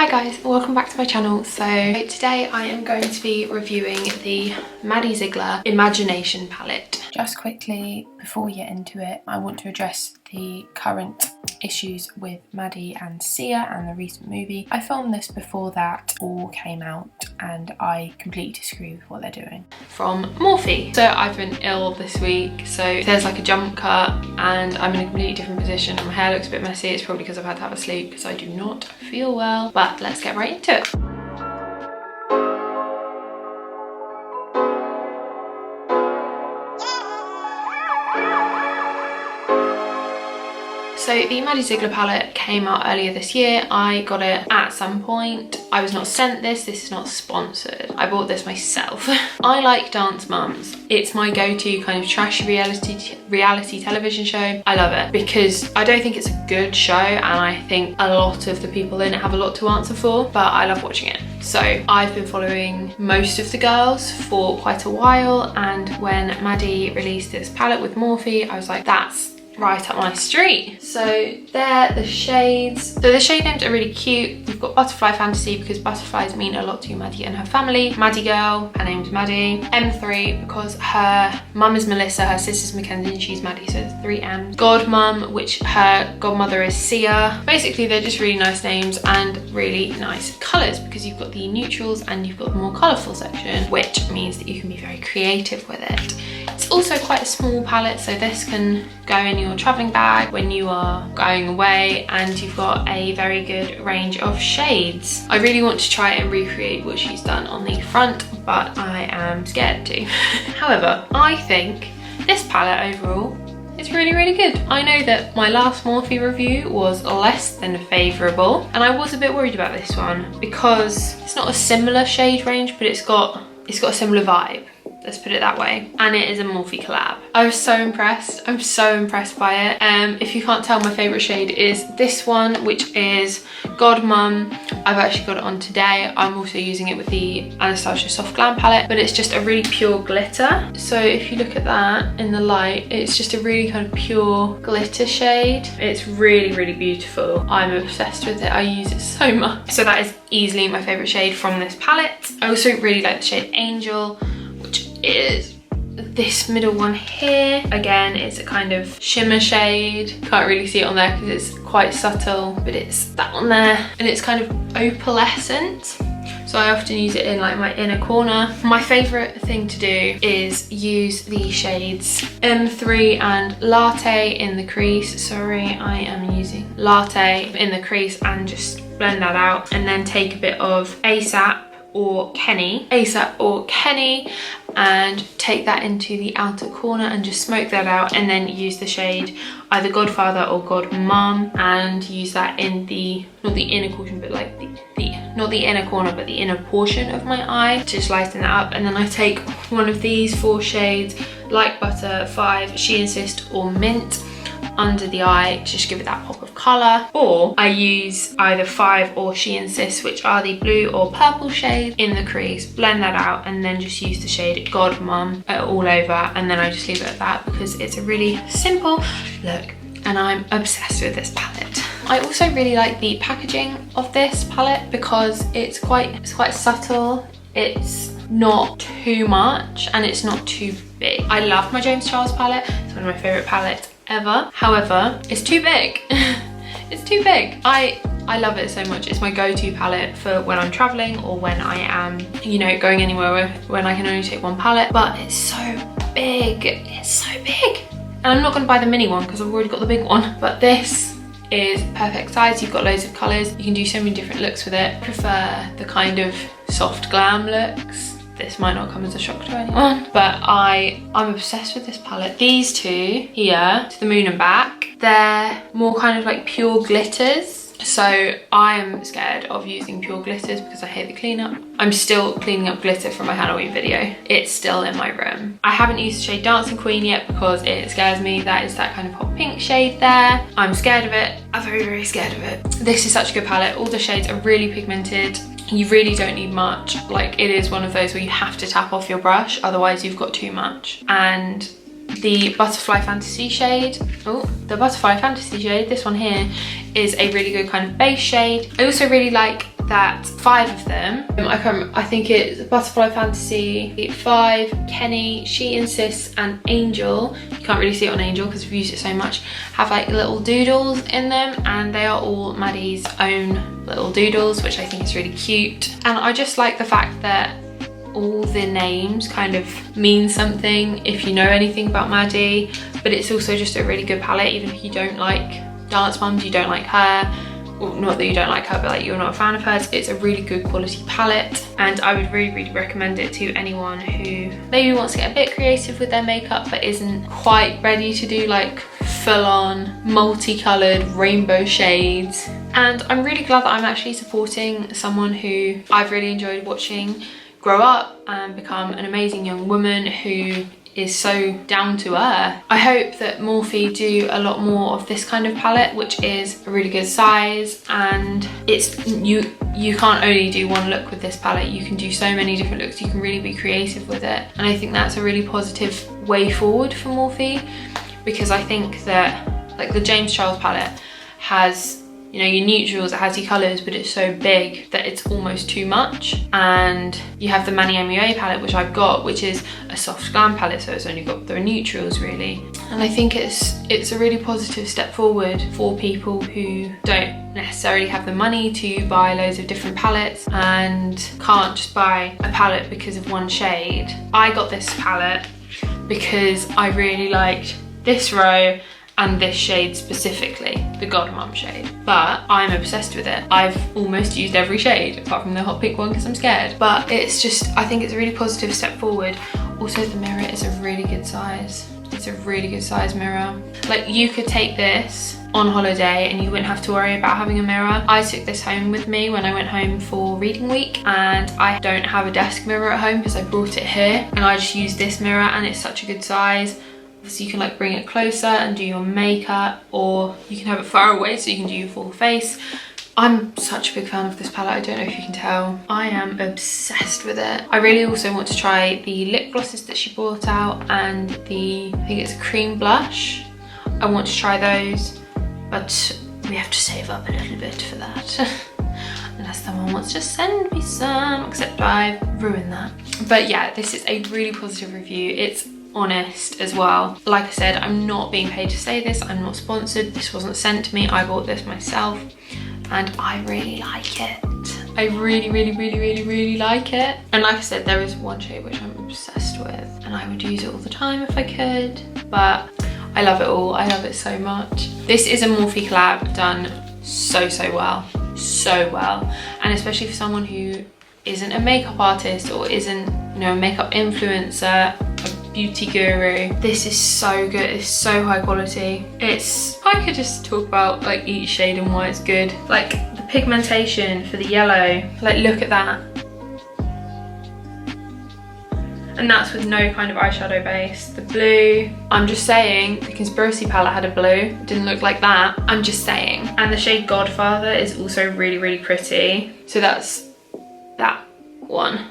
Hi guys, welcome back to my channel. So today I am going to be reviewing the Maddie Ziegler Imagination palette. Just quickly, before we get into it, I want to address the current issues with Maddie and Sia and the recent movie. I filmed this before that all came out and I completely disagree with what they're doing. From Morphe. So I've been ill this week, so there's like a jump cut and I'm in a completely different position and my hair looks a bit messy. It's probably because I've had to have a sleep because I do not feel well, but let's get right into it. So the Maddie Ziegler palette came out earlier this year. I got it at some point. I was not sent this is not sponsored. I bought this myself. I like Dance Mums. It's my go-to kind of trashy reality television show. I love it because I don't think it's a good show and I think a lot of the people in it have a lot to answer for, but I love watching it. So I've been following most of the girls for quite a while, and when Maddie released this palette with Morphe, I was like, that's right up my street. So they're the shades. So the shade names are really cute. We've got Butterfly Fantasy because butterflies mean a lot to Maddie and her family. Maddie Girl, her name's Maddie. M3 because her mum is Melissa, her sister's Mackenzie, and she's Maddie, so it's 3 M's. God Mum, which her godmother is Sia. Basically they're just really nice names and really nice colours because you've got the neutrals and you've got the more colourful section, which means that you can be very creative with it. It's also quite a small palette, so this can go in your travelling bag when you are going away, and you've got a very good range of shades. I really want to try and recreate what she's done on the front, but I am scared to. However, I think this palette overall is really good. I know that my last Morphe review was less than favourable, and I was a bit worried about this one because it's not a similar shade range, but it's got a similar vibe. Let's put it that way. And it is a Morphe collab. I was so impressed. I'm so impressed by it. If you can't tell, my favourite shade is this one, which is God Mum. I've actually got it on today. I'm also using it with the Anastasia Soft Glam palette, but it's just a really pure glitter. So if you look at that in the light, it's just a really kind of pure glitter shade. It's really beautiful. I'm obsessed with it. I use it so much. So that is easily my favourite shade from this palette. I also really like the shade Angel, is this middle one here. Again, it's a kind of shimmer shade. Can't really see it on there because it's quite subtle, but it's that one there, and it's kind of opalescent, so I often use it in like my inner corner. My favorite thing to do is use the shades M3 and Latte in the crease. Sorry, I am using Latte in the crease, and just blend that out, and then take a bit of ASAP or Kenny, and take that into the outer corner and just smoke that out, and then use the shade either Godfather or God Mum and use that in the, not the inner portion, but like not the inner corner, but the inner portion of my eye to just lighten that up. And then I take one of these 4 shades, Like Butter, 5, She Insist or Mint, under the eye to just give it that pop of colour. Or I use either 5 or She Insists, which are the blue or purple shade, in the crease, blend that out, and then just use the shade God Mum all over, and then I just leave it at that because it's a really simple look and I'm obsessed with this palette. I also really like the packaging of this palette because it's quite subtle. It's not too much and it's not too big. I love my James Charles palette. It's one of my favourite palettes ever. However, it's too big. It's too big. I love it so much. It's my go-to palette for when I'm traveling or when I am, you know, going anywhere when I can only take one palette. But it's so big. It's so big. And I'm not going to buy the mini one because I've already got the big one. But this is perfect size. You've got loads of colours. You can do so many different looks with it. I prefer the kind of soft glam looks. This might not come as a shock to anyone, but I'm obsessed with this palette. These two here, To the Moon and Back, they're more kind of like pure glitters. So I am scared of using pure glitters because I hate the cleanup. I'm still cleaning up glitter from my Halloween video. It's still in my room. I haven't used the shade Dancing Queen yet because it scares me. That is that kind of hot pink shade there. I'm scared of it. I'm very scared of it. This is such a good palette. All the shades are really pigmented. You really don't need much. Like, it is one of those where you have to tap off your brush, otherwise you've got too much. And the Butterfly Fantasy shade, this one here, is a really good kind of base shade. I also really like that 5 of them, I think it's Butterfly Fantasy 5, Kenny, She Insists, and Angel. You can't really see it on Angel because we've used it so much, have like little doodles in them, and they are all Maddie's own little doodles, which I think is really cute. And I just like the fact that all the names kind of mean something if you know anything about Maddie, but it's also just a really good palette. Even if you don't like Dance Mums, you don't like her, well, not that you don't like her, but like you're not a fan of hers, it's a really good quality palette, and I would really recommend it to anyone who maybe wants to get a bit creative with their makeup but isn't quite ready to do like full-on multicolored rainbow shades. And I'm really glad that I'm actually supporting someone who I've really enjoyed watching grow up and become an amazing young woman who is so down to earth. I hope that Morphe do a lot more of this kind of palette, which is a really good size, and it's you can't only do one look with this palette, you can do so many different looks, you can really be creative with it. And I think that's a really positive way forward for Morphe, because I think that like the James Charles palette has, you know, your neutrals, it has your colours, but it's so big that it's almost too much. And you have the Maddie MUA palette, which I've got, which is a soft glam palette, so it's only got the neutrals really. And I think it's a really positive step forward for people who don't necessarily have the money to buy loads of different palettes and can't just buy a palette because of one shade. I got this palette because I really liked this row and this shade specifically, the Godmom shade, but I'm obsessed with it. I've almost used every shade apart from the hot pink one because I'm scared, but it's just, I think it's a really positive step forward. Also, the mirror is a really good size. It's a really good size mirror. Like, you could take this on holiday and you wouldn't have to worry about having a mirror. I took this home with me when I went home for reading week, and I don't have a desk mirror at home because I brought it here, and I just used this mirror and it's such a good size. So you can like bring it closer and do your makeup, or you can have it far away so you can do your full face. I'm such a big fan of this palette, I don't know if you can tell. I am obsessed with it. I really also want to try the lip glosses that she brought out, and the, I think it's a cream blush. I want to try those, but we have to save up a little bit for that. Unless someone wants to send me some, except I've ruined that. But yeah, this is a really positive review. It's honest as well. Like I said, I'm not being paid to say this, I'm not sponsored, this wasn't sent to me, I bought this myself and I really like it. I really like it. And like I said, there is one shade which I'm obsessed with and I would use it all the time if I could, but I love it all. I love it so much. This is a Morphe collab done so well, and especially for someone who isn't a makeup artist or isn't, you know, a makeup influencer, beauty guru. This is so good, it's so high quality. I could just talk about like each shade and why it's good. Like the pigmentation for the yellow, like look at that. And that's with no kind of eyeshadow base. The blue, I'm just saying, the Conspiracy palette had a blue, it didn't look like that, I'm just saying. And the shade Godfather is also really pretty. So that's that one.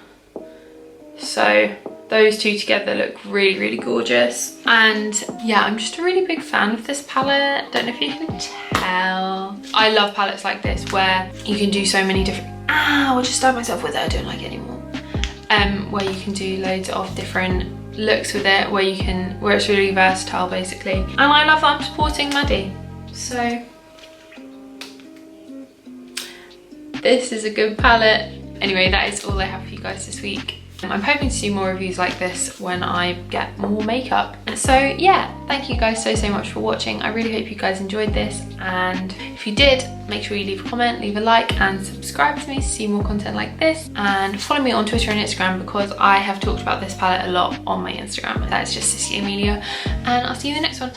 So those two together look really gorgeous. And yeah, I'm just a really big fan of this palette. Don't know if you can tell. I love palettes like this where you can do so many different, I just stabbed myself with it, I don't like it anymore. Where you can do loads of different looks with it, where it's really versatile basically. And I love that I'm supporting Maddie. So this is a good palette. Anyway, that is all I have for you guys this week. I'm hoping to see more reviews like this when I get more makeup. So yeah, thank you guys so much for watching. I really hope you guys enjoyed this, and if you did, make sure you leave a comment, leave a like, and subscribe to me to see more content like this, and follow me on Twitter and Instagram because I have talked about this palette a lot on my Instagram. That is just Cicely Amelia, and I'll see you in the next one.